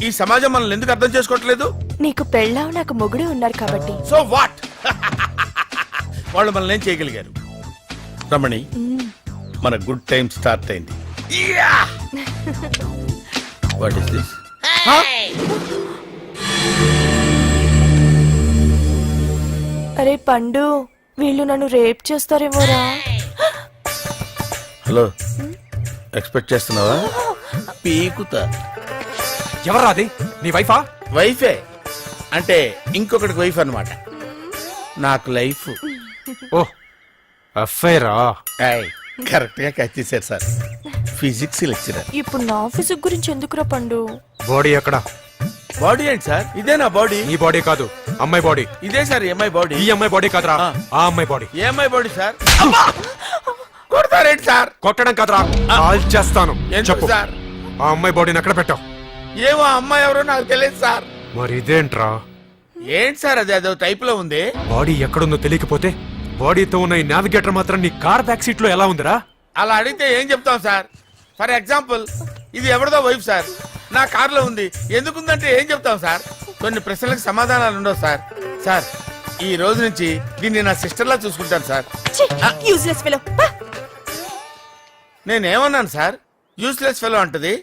ఈ సమాజం మనల్ని ఎందుకు అర్థం చేసుకోవట్లేదు? నీకు పెళ్ళావు నాకు మొగుడు ఉన్నారు కాబట్టి. So what? వాళ్ళు మనల్ని ఏం చేయగలిగారు? రమణి, మన గుడ్ టైం స్టార్ట్ అయింది. What is this? అరే పండు, వీళ్ళు నన్ను రేప్ చేస్తారేమోరా. హలో, ఎక్స్పెక్ట్ చేస్తున్నావా? పీకుతా. ఎవరా అది? నీ వైఫా? వైఫే అంటే ఇంకొకటికి వైఫ్ అన్నమాట. నాకు లైఫ్. ఓ అఫైరా? కరెక్ట్ గా క్యాచ్ చేశారు సార్. Physics lecturer. ఇప్పుడు నా ఫిజిక్ గురించి ఎందుకురా పండు? బాడీ ఎక్కడ? బాడీ ఏంటి సార్? ఇదే నా బాడీ. నీ బాడీ కాదు, అమ్మాయి బాడీ. ఇదే సార్ అమ్మాయి బాడీ. ఈ అమ్మాయి బాడీ కాదురా, ఆ అమ్మాయి బాడీ. ఏ అమ్మాయి బాడీ సార్? కొడతారేంటి సార్? కొట్టడం కాదురా, కాల్ చేస్తాను. ఎందుకు చెప్పు సార్? ఆ అమ్మాయి బాడీని ఎక్కడ పెట్టావు? ఏమో అమ్మాయి ఎవరో నాకు తెలియదు సార్. మరి ఇదేంట్రా? ఏంటి సార్ అది? అదో టైప్ లో ఉంది. బాడీ ఎక్కడుందో తెలియకపోతే బాడీతో ఉన్న ఈ నావిగేటర్ మాత్రం నీ కార్ బ్యాక్ సీట్ లో ఎలా ఉందిరా? అలా అడిగితే ఏం చెప్తాం సార్? ఫర్ ఎగ్జాంపుల్, ఇది ఎవరిదో వైఫ్ సార్, నా కార్ లో ఉంది. ఎందుకుందంటే ఏం చెప్తాం సార్? కొన్ని ప్రశ్నలకు సమాధానాలు ఉండవు సార్. సార్, ఈ రోజు నుంచి దీన్ని నా సిస్టర్ లా చూసుకుంటాను సార్. Useless fellow. నేనేమన్నాను సార్? యూస్లెస్ ఫెలో అంటది.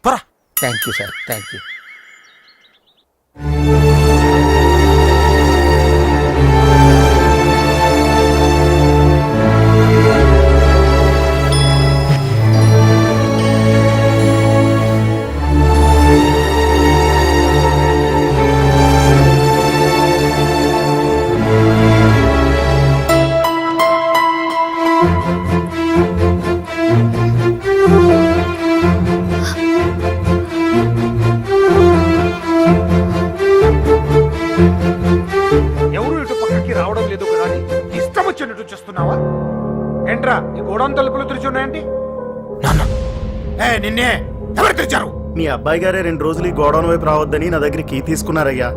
పరా. Thank you sir, thank you. ఎవరు ఇటు పక్కకి రావడం లేదు కదా అని ఇష్టం వచ్చినట్టు చేస్తున్నావా? ఏంట్రా ఈ గోడౌన్ తలుపులు తెరిచున్నాయండి? నిన్నే ఎవరు తెరిచారు? మీ అబ్బాయి గారే 2 రోజులు ఈ గోడౌన్ వైపు రావద్దని నా దగ్గర కీ తీసుకున్నారయ్యా.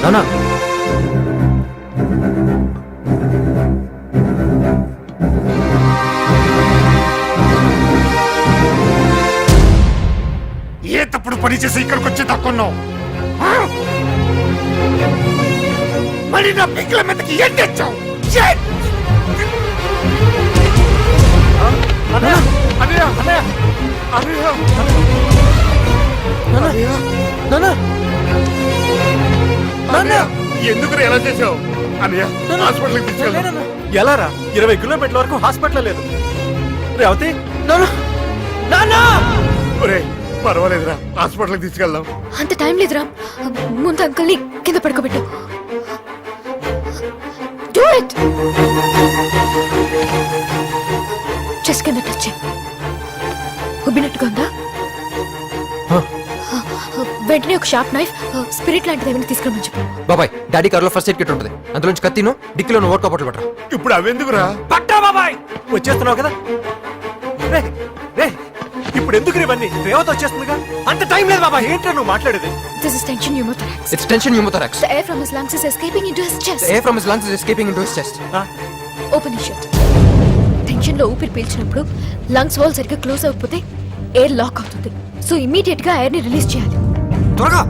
నానా, ఏ తప్పుడు పని చేసి ఇక్కడికి వచ్చి తక్కున్నావు? మరి నా పిక్కల మీదకి ఏం తెచ్చావు? ఎందుకు ఎలా చేసావు? అన్నయ్య, హాస్పిటల్కి తీసుకెళ్ళి. ఎలా రా? 20 కిలోమీటర్ల వరకు హాస్పిటల్ లేదు. రేవతి, పర్వాలేదురా, హాస్పిటల్కి తీసుకెళ్దాం. అంత టైం లేదురా, ముందు అంకుల్ని కింద పడుకోబెట్టు. Do it. చెస్ కింద టచ్. ఉబ్బినట్టుగా ఉందా? వెంటనే ఒక షార్ప్ నైఫ్, స్పిరిట్ లాంటిది ఏమైనా తీసుకురమని చెప్పు. బాబాయ్, డాడీ కార్లో ఫస్ట్ ఎయిడ్ కిట్ ఉంటుంది, అందులోంచి కత్తిను డిక్కీలో ఓట్కా బాటిల్ పట్టరా. ఇప్పుడు అవెందుకురా? పట్టా బాబాయ్, వచ్చేస్తున్నావు కదా. ఇప్పుడు ఎందుకు ఇవన్నీ? రేవతి వచ్చేస్తుందిగా. అంత టైం లేదు బాబాయ్. ఏంట్రా నువ్వు మాట్లాడేది? This is tension pneumothorax. It's tension pneumothorax. The air from his lungs is escaping into his chest. The air from his lungs is escaping into his chest. Open his shirt. Tension లో ఊపిరి పీల్చినప్పుడు lungs whole సరిగ్గా close అవ్వకపోతే air lock అవుతుంది. So immediate గా air ని release చేయాలి. త్వరగా.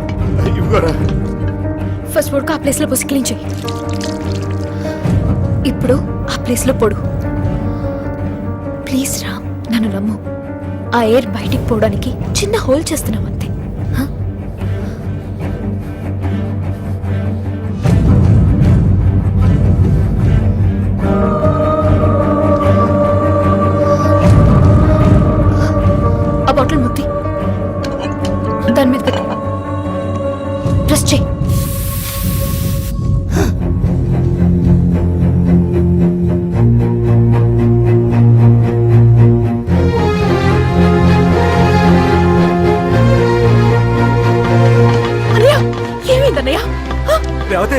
First vodka ఆ ప్లేస్ లో పోసి క్లీన్ చేయి. ఇప్పుడు ఆ ప్లేస్ లో పొడు. ప్లీజ్ రామ్, నన్ను నమ్ము. ఆ ఎయిర్ బయటికి పోవడానికి చిన్న హోల్ చేస్తున్నాం అంతే. ఆ బాటిల్ ముత్తి దాని మీద పెట్టు. ప్రెస్ చేయి. రేవతి,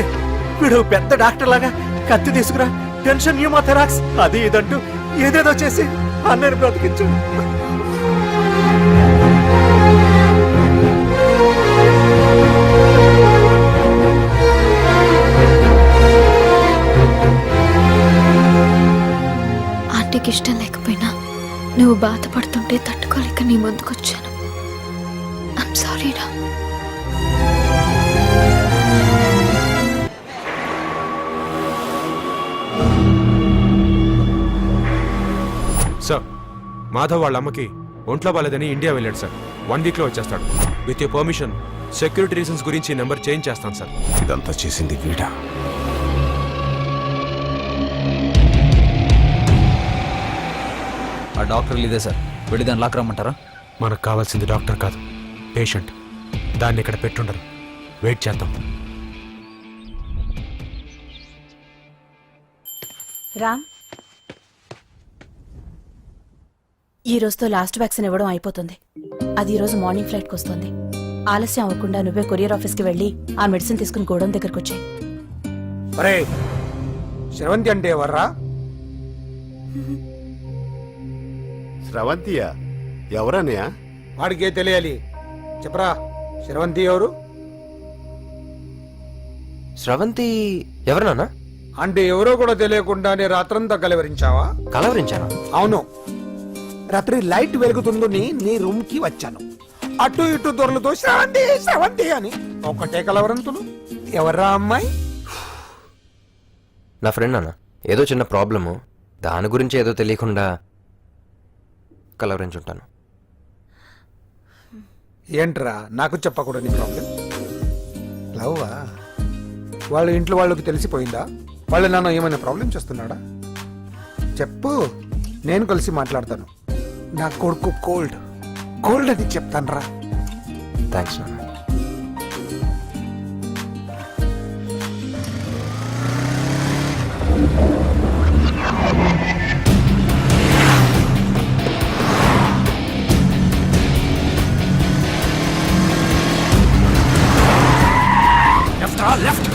వీడు పెద్ద డాక్టర్ లాగా కత్తి తీసుకురా, టెన్షన్ న్యూమోథెరాక్స్ అది ఇదంటూ ఏదేదో చేసి అన్నయ్యని బ్రతికించు. నాకు ఇష్టం లేకపోయినా నువ్వు బాధపడుతుంటే తట్టుకోలేక నీ ముందుకొచ్చాను. ఐమ్ సారీ రా. సార్ మాధవ్ వాళ్ళ అమ్మకి ఒంట్లో బాలేదని ఇండియా వెళ్ళాడు సార్. 1 వీక్లో వచ్చేస్తాడు. With you permission security reasons గురించి నెంబర్ చేంజ్ చేస్తాను సార్. ఇదంతా చేసింది వీడా? ఆ డాక్టర్ ఇదే సార్, వెళ్ళి దాన్ని లాక్ రమ్మంటారా? మనకు కావాల్సింది డాక్టర్ కాదు, పేషెంట్. దాన్ని ఇక్కడ పెట్టుండరు. వెయిట్ చేద్దాం. రామ్, ఈ రోజుతో లాస్ట్ వ్యాక్సిన్ ఇవ్వడం అయిపోతుంది. అది ఈ రోజు మార్నింగ్ ఫ్లైట్కి వస్తుంది. ఆలస్యం అవ్వకుండా నువ్వే కొరియర్ ఆఫీస్కి వెళ్ళి ఆ మెడిసిన్ తీసుకుని గోడౌన్ దగ్గరకు వచ్చాయి. అరే శ్రవంతి అంటే ఎవర్రా? స్రవంతియా? ఎవరన్నయ్య? వాడికే తెలియాలి. చెప్పరా, శ్రవంతి ఎవరు? స్రవంతి ఎవరు నాన్న? అంటే ఎవరో కూడా తెలియకుండానే రాత్రంతా కలవరించావా? కలవరించానా? అవును, రాత్రి లైట్ వెలుగుతుందని నీ రూమ్ కి వచ్చాను. అటు ఇటు దొరలతో శ్రవంతి శ్రవంతి అని ఒకటే కలవరంతులు. ఎవర్రా అమ్మాయి? నా ఫ్రెండ్ నాన్న. ఏదో చిన్న ప్రాబ్లము, దాని గురించి ఏదో తెలియకుండా కలవరించుంటాను. ఏంట్రా నాకు చెప్పకూడదు నీ ప్రాబ్లం? లవ్వా? వాళ్ళ ఇంట్లో వాళ్ళకి తెలిసిపోయిందా? వాళ్ళ నాన్న ఏమైనా ప్రాబ్లం చేస్తున్నాడా? చెప్పు, నేను కలిసి మాట్లాడతాను. నా కొడుకు కోల్డ్ కోల్డ్ అని చెప్తాను రా. థ్యాంక్స్ నాన్న. లెఫ్ట్.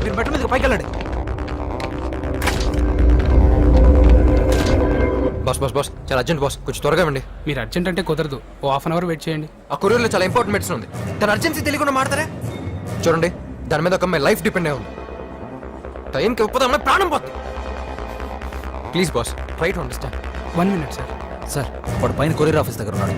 మీరు బెట్ట మీద పైకి వెళ్ళండి. బాస్ బాస్ బాస్, చాలా అర్జెంట్ బాస్, కొంచెం త్వరగా ఇవ్వండి. మీరు అర్జెంట్ అంటే కుదరదు, ఓ హాఫ్ అన్ అవర్ వెయిట్ చేయండి. ఆ కొరియర్లో చాలా ఇంపార్టెంట్ మెడిసిన్ ఉంది. తన అర్జెన్సీ తెలియకుండా మాడతారే? చూడండి, దాని మీద ఒక అమ్మాయి లైఫ్ డిపెండ్ అయి ఉంది. టైంకి ఇవ్వకపోతే అమ్మాయి ప్రాణం పోతుంది. Please boss, try to understand. 1 minute sir. Sir, వాడు పైన కొరియర్ ఆఫీస్ దగ్గర ఉన్నాడు.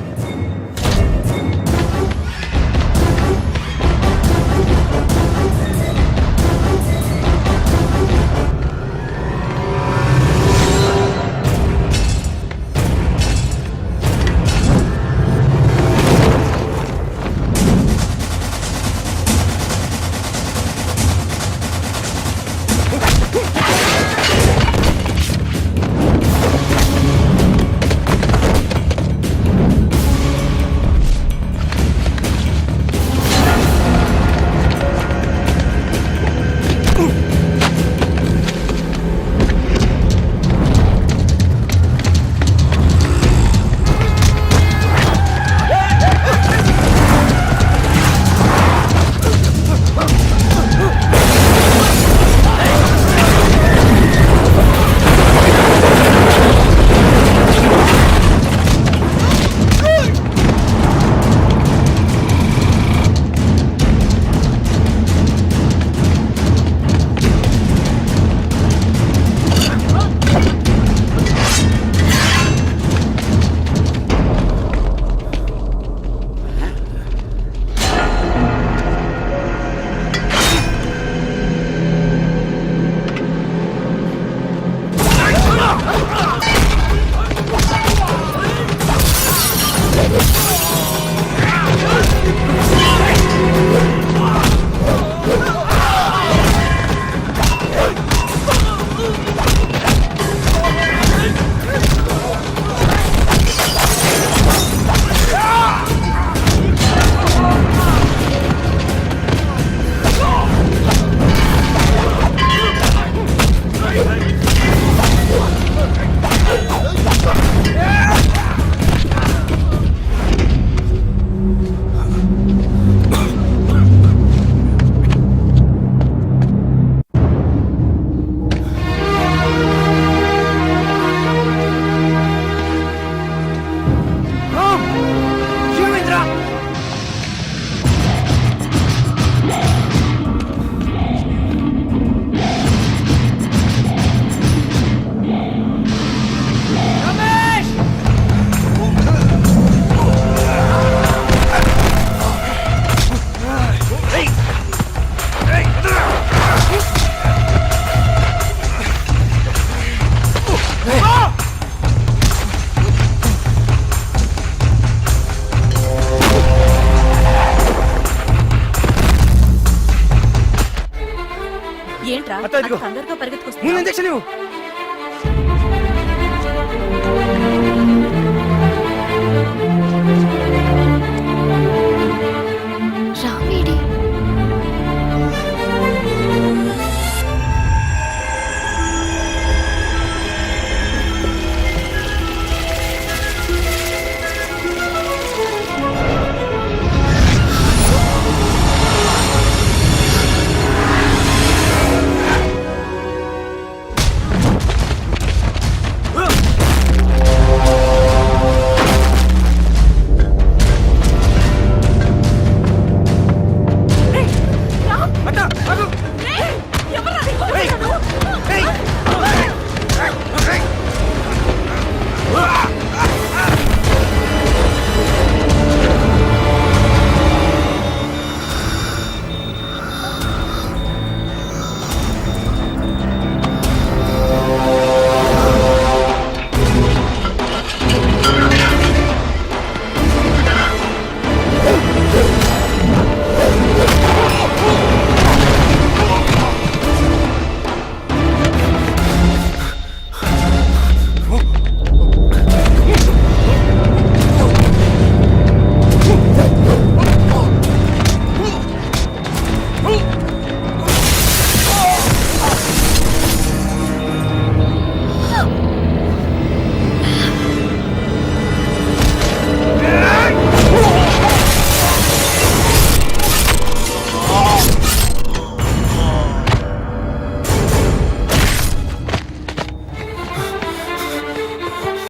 అంత తొందరగా పరిగెత్తుకొస్తా ఇంజక్షన్ ఇవ్వు